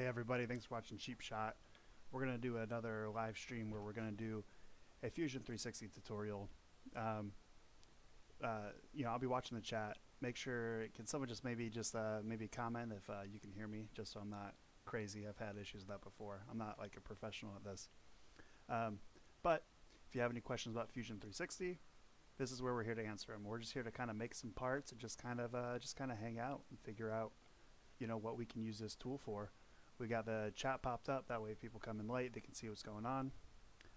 everybody, thanks for watching Cheap Shot. We're going to do another live stream where we're going to do a Fusion 360 tutorial. I'll be watching the chat. Make sure, can someone just maybe comment if you can hear me, just so I'm not crazy. I've had issues with that before. I'm not like a professional at this. But if you have any questions about Fusion 360, this is where we're here to answer them. We're just here to kind of make some parts and just kind of hang out and figure out, what we can use this tool for. We got the chat popped up, that way if people come in late, they can see what's going on.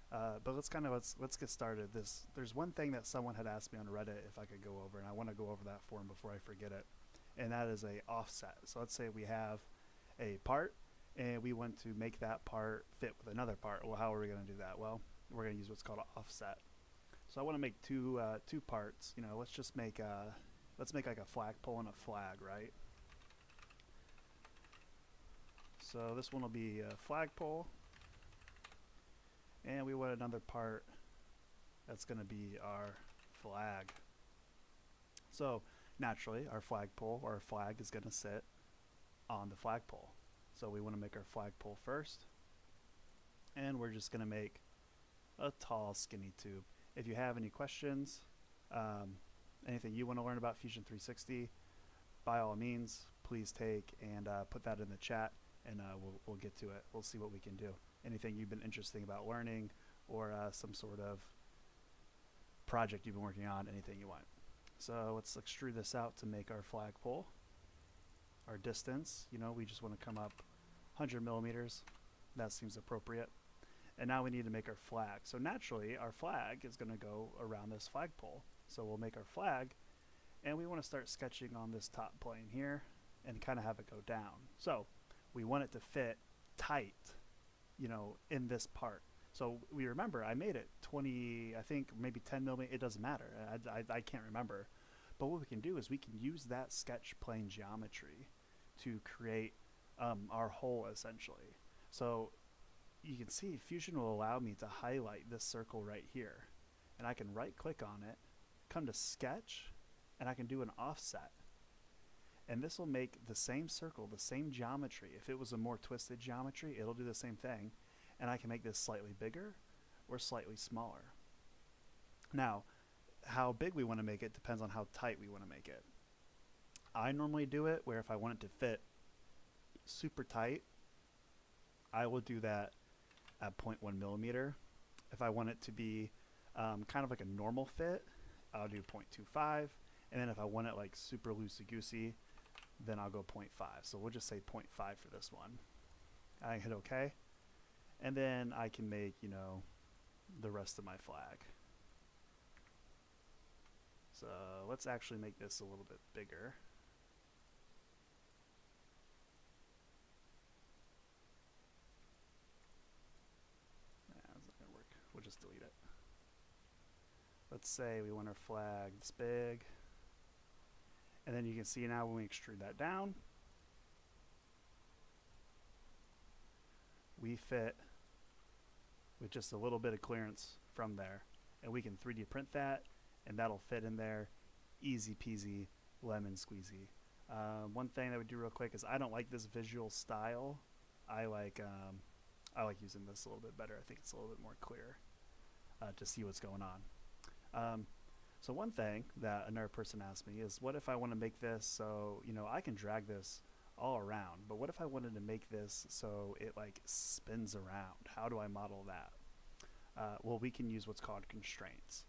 But let's get started. There's one thing that someone had asked me on Reddit if I could go over, and I want to go over that for them before I forget it, and that is a offset. So let's say we have a part and we want to make that part fit with another part. Well, how are we going to do that? Well, we're going to use what's called an offset. So I want to make two parts. Let's just make like a flagpole and a flag, right? So this one will be a flagpole, and we want another part that's going to be our flag. So naturally, our flagpole or our flag is going to sit on the flagpole. So we want to make our flagpole first, and we're just going to make a tall, skinny tube. If you have any questions, anything you want to learn about Fusion 360, by all means, please take and put that in the chat, and we'll get to it. We'll see what we can do. Anything you've been interested about learning, or some sort of project you've been working on, anything you want. So let's extrude this out to make our flagpole. Our distance, we just want to come up 100 millimeters. That seems appropriate. And now we need to make our flag. So naturally, our flag is going to go around this flagpole. So we'll make our flag, and we want to start sketching on this top plane here and kind of have it go down. So we want it to fit tight, in this part. So we remember I made it 20, I think maybe 10 millimeters. It doesn't matter. I can't remember. But what we can do is we can use that sketch plane geometry to create our hole, essentially. So you can see Fusion will allow me to highlight this circle right here, and I can right click on it, come to sketch, and I can do an offset. And this will make the same circle, the same geometry. If it was a more twisted geometry, it'll do the same thing. And I can make this slightly bigger or slightly smaller. Now, how big we want to make it depends on how tight we want to make it. I normally do it where if I want it to fit super tight, I will do that at 0.1 millimeter. If I want it to be kind of like a normal fit, I'll do 0.25. And then if I want it like super loosey-goosey, then I'll go 0.5. So we'll just say 0.5 for this one. I hit OK. And then I can make, the rest of my flag. So let's actually make this a little bit bigger. That's not going to work. We'll just delete it. Let's say we want our flag this big. And then you can see now when we extrude that down, we fit with just a little bit of clearance from there. And we can 3D print that, and that'll fit in there easy peasy, lemon squeezy. One thing that we do real quick is I don't like this visual style. I like using this a little bit better. I think it's a little bit more clear to see what's going on. So one thing that another person asked me is, what if I want to make this so, I can drag this all around, but what if I wanted to make this so it like spins around? How do I model that? Well, we can use what's called constraints.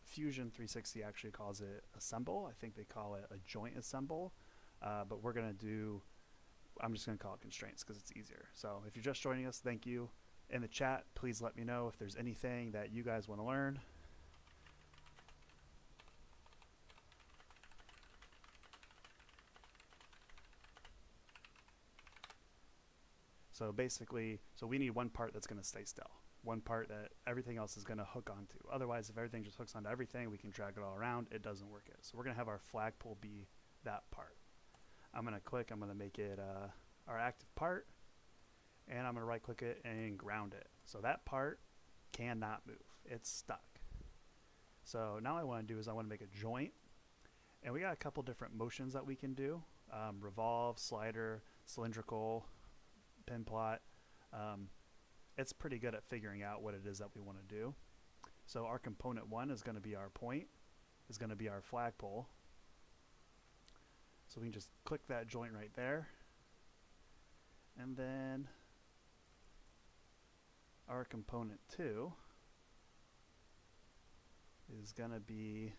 Fusion 360 actually calls it assemble. I think they call it a joint assemble, but I'm just going to call it constraints because it's easier. So if you're just joining us, thank you. In the chat, please let me know if there's anything that you guys want to learn. So basically, we need one part that's going to stay still. One part that everything else is going to hook onto. Otherwise, if everything just hooks onto everything, we can drag it all around. It doesn't work it. So we're going to have our flagpole be that part. I'm going to click. I'm going to make it our active part. And I'm going to right click it and ground it. So that part cannot move. It's stuck. So now what I want to do is I want to make a joint. And we got a couple different motions that we can do. Revolve, slider, cylindrical. pin plot, it's pretty good at figuring out what it is that we want to do. So our component 1 is going to be our point, is going to be our flagpole. So we can just click that joint right there. And then our component 2 is going to be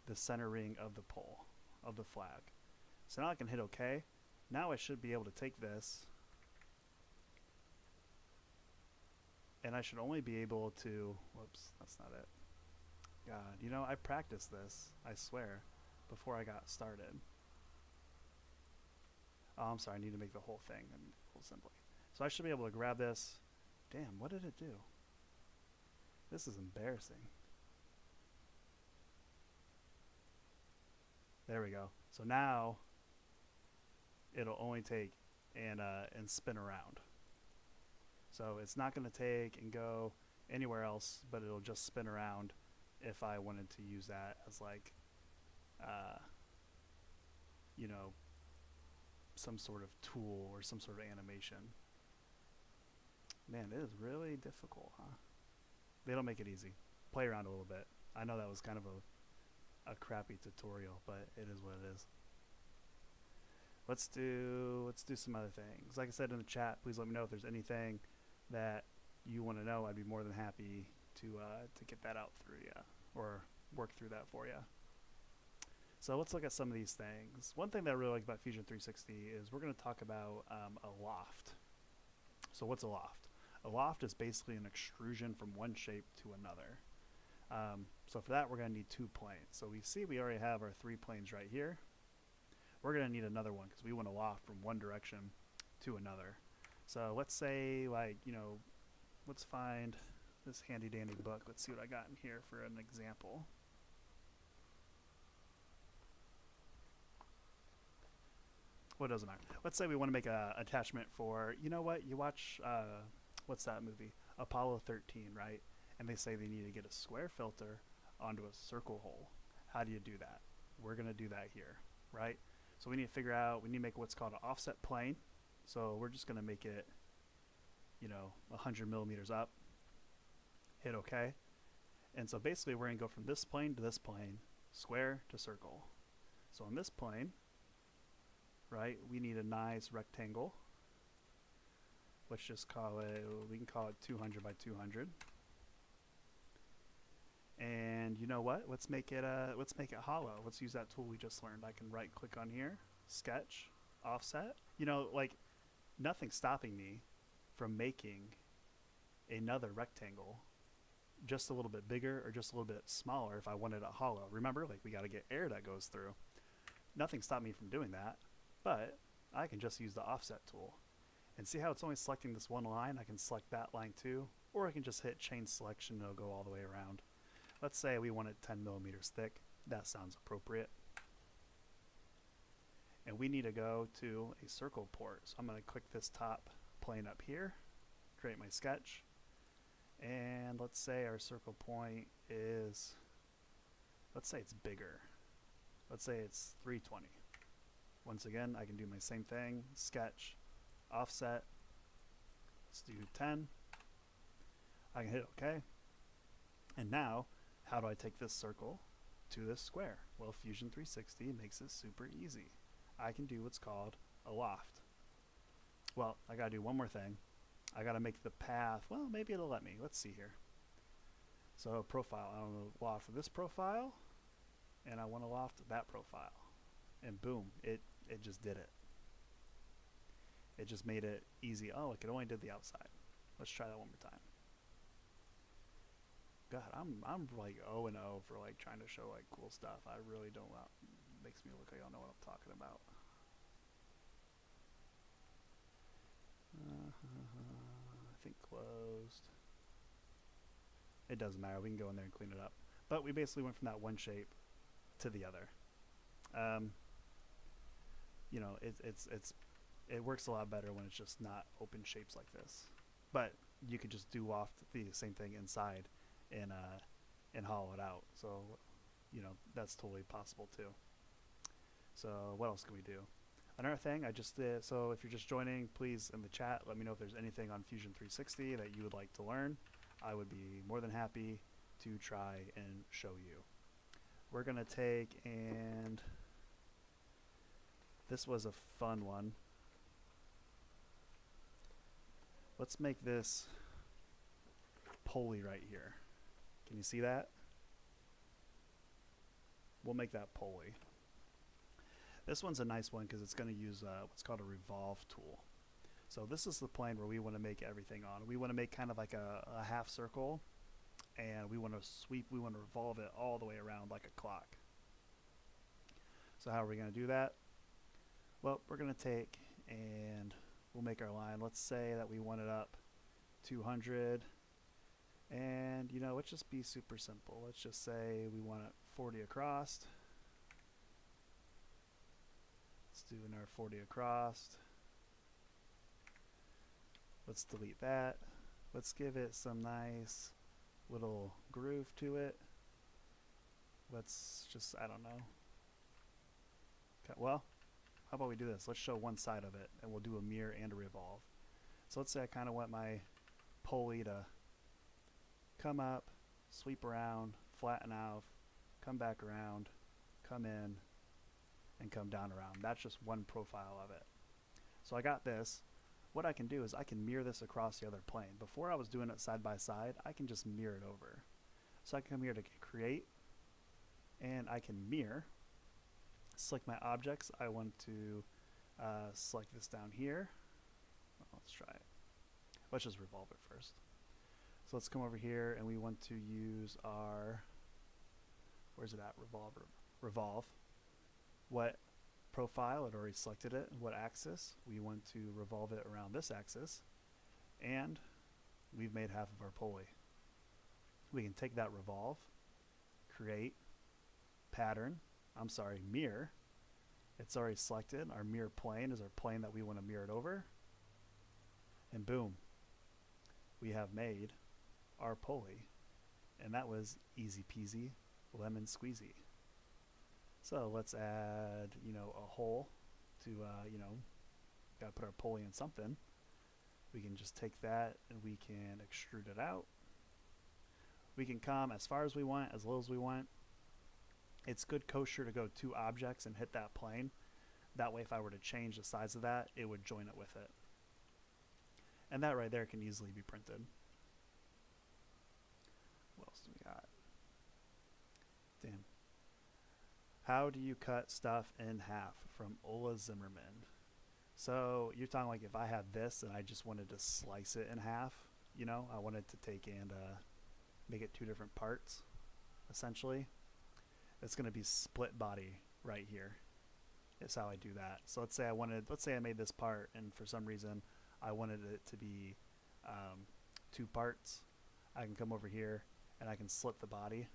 the center ring of the pole, of the flag. So now I can hit OK. Now I should be able to take this, and I should only be able to, whoops, that's not it. God, you know, I practiced this, I swear, before I got started. Oh, I'm sorry, I need to make the whole thing and full assembly. So I should be able to grab this. Damn, what did it do? This is embarrassing. There we go. So now it'll only take and spin around. So it's not going to take and go anywhere else, but it'll just spin around if I wanted to use that as like, you know, some sort of tool or some sort of animation. Man, it is really difficult, huh? They don't make it easy. Play around a little bit. I know that was kind of a crappy tutorial, but it is what it is. Let's do some other things. Like I said in the chat, please let me know if there's anything that you want to know. I'd be more than happy to get that out through you or work through that for you. So let's look at some of these things. One thing that I really like about Fusion 360 is we're going to talk about a loft. So what's a loft? A loft is basically an extrusion from one shape to another. So for that, we're going to need 2 planes. So we see we already have our 3 planes right here. We're going to need another one because we want to loft from one direction to another. So let's say, like, you know, let's find this handy dandy book. Let's see what I got in here for an example. Well, it doesn't matter. Let's say we want to make an attachment for, you know what, you watch, what's that movie? Apollo 13, right? And they say they need to get a square filter onto a circle hole. How do you do that? We're going to do that here, right? So we need to figure out, we need to make what's called an offset plane. So we're just going to make it, you know, 100 millimeters up. Hit OK. And so basically we're going to go from this plane to this plane, square to circle. So on this plane, right, we need a nice rectangle. Let's just call it, we can call it 200 by 200. And you know what? Let's make it hollow. Let's use that tool we just learned. I can right click on here, sketch, offset. You know, like nothing's stopping me from making another rectangle just a little bit bigger or just a little bit smaller if I wanted it hollow. Remember, like we got to get air that goes through. Nothing stopped me from doing that, but I can just use the offset tool. And see how it's only selecting this one line? I can select that line too, or I can just hit chain selection and it'll go all the way around. Let's say we want it 10 millimeters thick. That sounds appropriate. And we need to go to a circle port. So I'm going to click this top plane up here, create my sketch, and let's say our circle point is, let's say it's bigger. Let's say it's 320. Once again, I can do my same thing, sketch, offset. Let's do 10. I can hit OK. And now, how do I take this circle to this square? Well, Fusion 360 makes it super easy. I can do what's called a loft. Well, I gotta do one more thing. I gotta make the path, well, maybe it'll let me. Let's see here. So profile, I want to loft this profile, and I want to loft that profile. And boom, it just did it. It just made it easy. Oh, look, it only did the outside. Let's try that one more time. God, I'm like 0 and 0 for like trying to show like cool stuff. I really don't. Makes me look like I don't know what I'm talking about. I think closed. It doesn't matter. We can go in there and clean it up. But we basically went from that one shape to the other. You know, it works a lot better when it's just not open shapes like this. But you could just do off the same thing inside and hollow it out. So, you know, that's totally possible too. So what else can we do? Another thing I just did, so if you're just joining, please in the chat let me know if there's anything on Fusion 360 that you would like to learn. I would be more than happy to try and show you. We're gonna take, and this was a fun one. Let's make this pulley right here. Can you see that? We'll make that pulley. This one's a nice one because it's going to use what's called a Revolve Tool. So this is the plane where we want to make everything on. We want to make kind of like a half circle, and we want to sweep, we want to revolve it all the way around like a clock. So how are we going to do that? Well, we're going to take and we'll make our line. Let's say that we want it up 200, and you know, let's just be super simple. Let's just say we want it 40 across. Let's do another 40 across. Let's delete that. Let's give it some nice little groove to it. Let's just, I don't know. Okay, well, how about we do this? Let's show one side of it, and we'll do a mirror and a revolve. So let's say I kind of want my pulley to come up, sweep around, flatten out, come back around, come in, and come down around. That's just one profile of it. So I got this. What I can do is I can mirror this across the other plane. Before I was doing it side by side, I can just mirror it over. So I can come here to create, and I can mirror, select my objects. I want to select this down here. Well, let's try it. Let's just revolve it first. So let's come over here, and we want to use our, where's it at? Revolve. What profile? It already selected it. What axis? We want to revolve it around this axis, and we've made half of our pulley. We can take that revolve, create, mirror. It's already selected. Our mirror plane is our plane that we want to mirror it over, and boom, we have made our pulley, and that was easy peasy lemon squeezy. So let's add, you know, a hole to, you know, gotta put our pulley in something. We can just take that and we can extrude it out. We can come as far as we want, as little as we want. It's good kosher to go 2 objects and hit that plane. That way if I were to change the size of that, it would join it with it. And that right there can easily be printed. What else do we got? Damn. How do you cut stuff in half? From Ola Zimmerman. So you're talking like if I had this and I just wanted to slice it in half, you know, I wanted to take and make it 2 different parts, essentially. It's going to be split body right here. Is how I do that. So let's say I made this part, and for some reason I wanted it to be 2 parts. I can come over here and I can slit the body.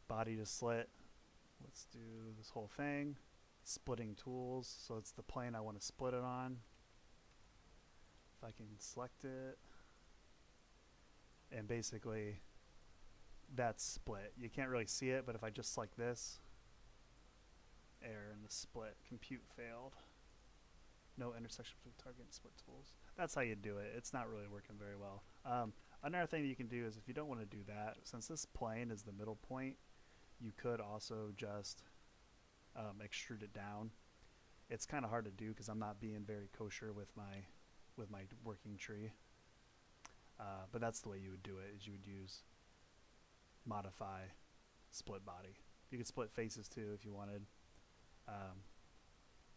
Body to slit. Let's do this whole thing. Splitting tools. So it's the plane I want to split it on. If I can select it. And basically that's split. You can't really see it, but if I just select this, error in the split. Compute failed. No intersection between target and split tools. That's how you do it. It's not really working very well. Another thing that you can do is if you don't want to do that, since this plane is the middle point, you could also just extrude it down. It's kind of hard to do because I'm not being very kosher with my working tree. But that's the way you would do it, is you would use modify split body. You could split faces too if you wanted.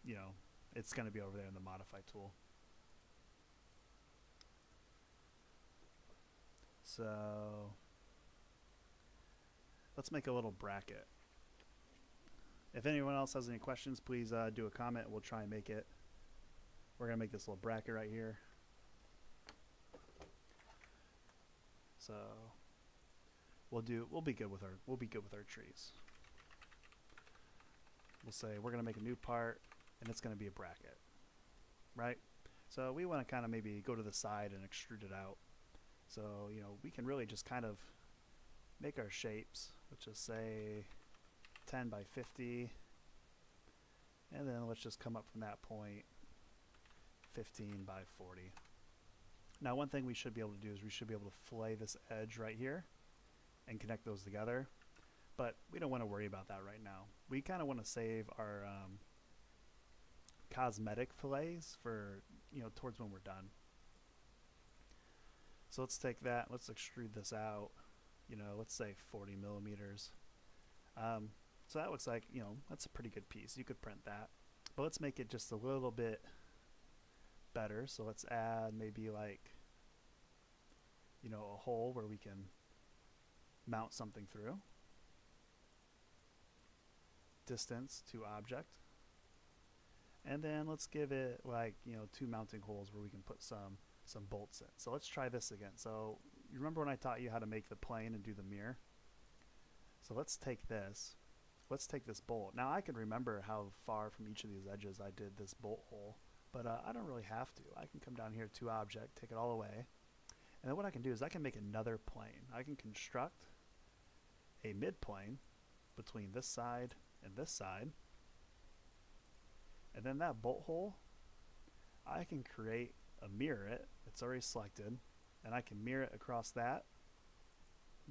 You know, it's going to be over there in the modify tool. So let's make a little bracket. If anyone else has any questions, please do a comment. We'll try and make it. We're going to make this little bracket right here. So we'll be good with our trees. We'll say we're going to make a new part, and it's going to be a bracket, right? So we want to kind of maybe go to the side and extrude it out. So, you know, we can really just kind of make our shapes. Let's just say 10 by 50. And then let's just come up from that point 15 by 40. Now one thing we should be able to do is we should be able to fillet this edge right here and connect those together. But we don't want to worry about that right now. We kind of want to save our cosmetic fillets for, towards when we're done. So let's take that, let's extrude this out, let's say 40 millimeters. So that looks like, that's a pretty good piece. You could print that. But let's make it just a little bit better. So let's add maybe like, a hole where we can mount something through. Distance to object. And then let's give it like, 2 mounting holes where we can put some bolts in. So let's try this again. So you remember when I taught you how to make the plane and do the mirror? So let's take this bolt. Now I can remember how far from each of these edges I did this bolt hole, but I don't really have to. I can come down here to object, take it all away, and then what I can do is I can make another plane. I can construct a mid-plane between this side and this side, and then that bolt hole, I can create mirror it. It's already selected, and I can mirror it across that.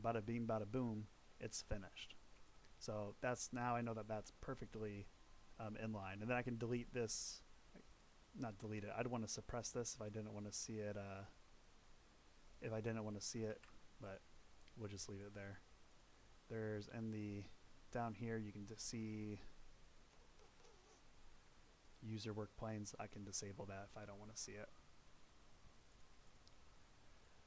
Bada bing, bada boom, it's finished. So that's, now I know that that's perfectly in line. And then I can delete this, not delete it. I'd want to suppress this if I didn't want to see it. But we'll just leave it there. There's in the down here you can just see user work planes. I can disable that if I don't want to see it.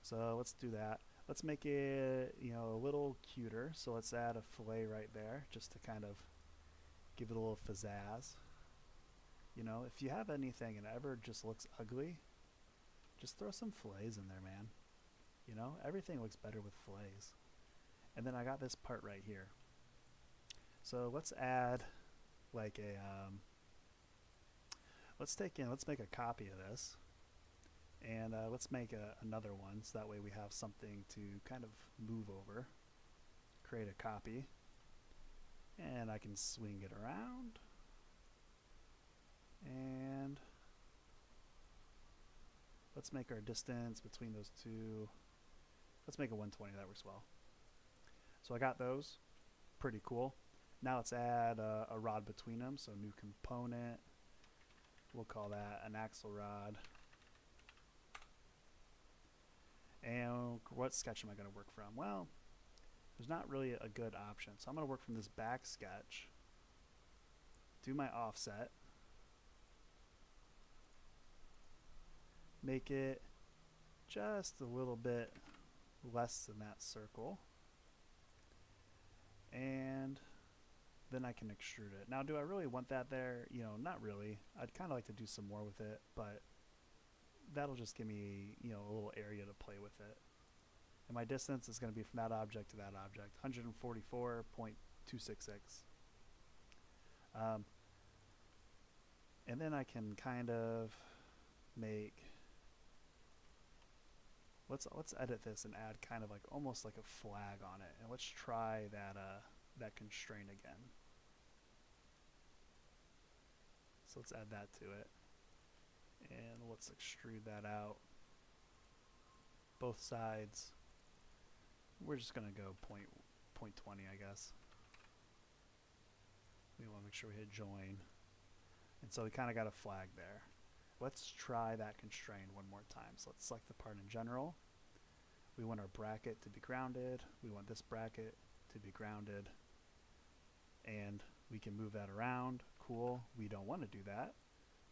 So let's do that. Let's make it, a little cuter. So let's add a fillet right there just to kind of give it a little pizzazz. If you have anything and it ever just looks ugly, just throw some fillets in there, man. Everything looks better with fillets. And then I got this part right here. So let's add like a, let's make a copy of this. And let's make another one, so that way we have something to kind of move over. Create a copy. And I can swing it around. And let's make our distance between those two. Let's make it 120, that works well. So I got those. Pretty cool. Now let's add a rod between them. So new component. We'll call that an axle rod. And what sketch am I going to work from? Well, there's not really a good option. So I'm going to work from this back sketch. Do my offset. Make it just a little bit less than that circle. And then I can extrude it. Now, do I really want that there? Not really. I'd kind of like to do some more with it, but that'll just give me, a little area to play with it. And my distance is going to be from that object to that object, 144.266. And then I can kind of make, let's edit this and add kind of like almost like a flag on it. And let's try that constraint again. So let's add that to it. And let's extrude that out. Both sides. We're just going to go point 20, I guess. We want to make sure we hit join. And so we kind of got a flag there. Let's try that constraint one more time. So let's select the part in general. We want our bracket to be grounded. We want this bracket to be grounded. And we can move that around. Cool. We don't want to do that.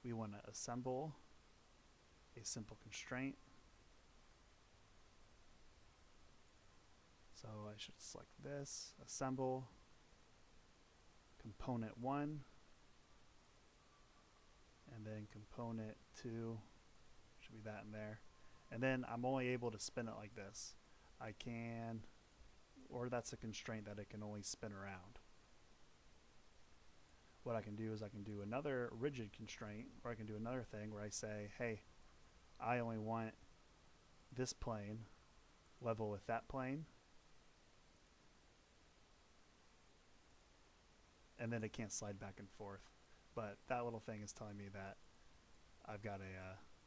We want to assemble a simple constraint. So I should select this, assemble, component 1, and then component 2, should be that in there. And then I'm only able to spin it like this. I can, or that's a constraint that it can only spin around. What I can do is I can do another rigid constraint, or I can do another thing where I say, hey, I only want this plane level with that plane. and then it can't slide back and forth. But that little thing is telling me that I've got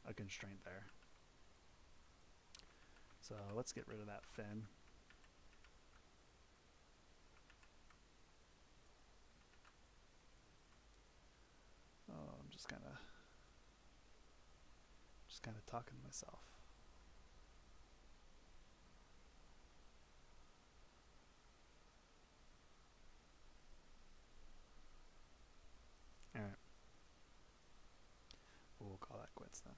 a constraint there. So let's get rid of that fin. Oh, I'm just kind of talking to myself. All right. We'll call that quits then.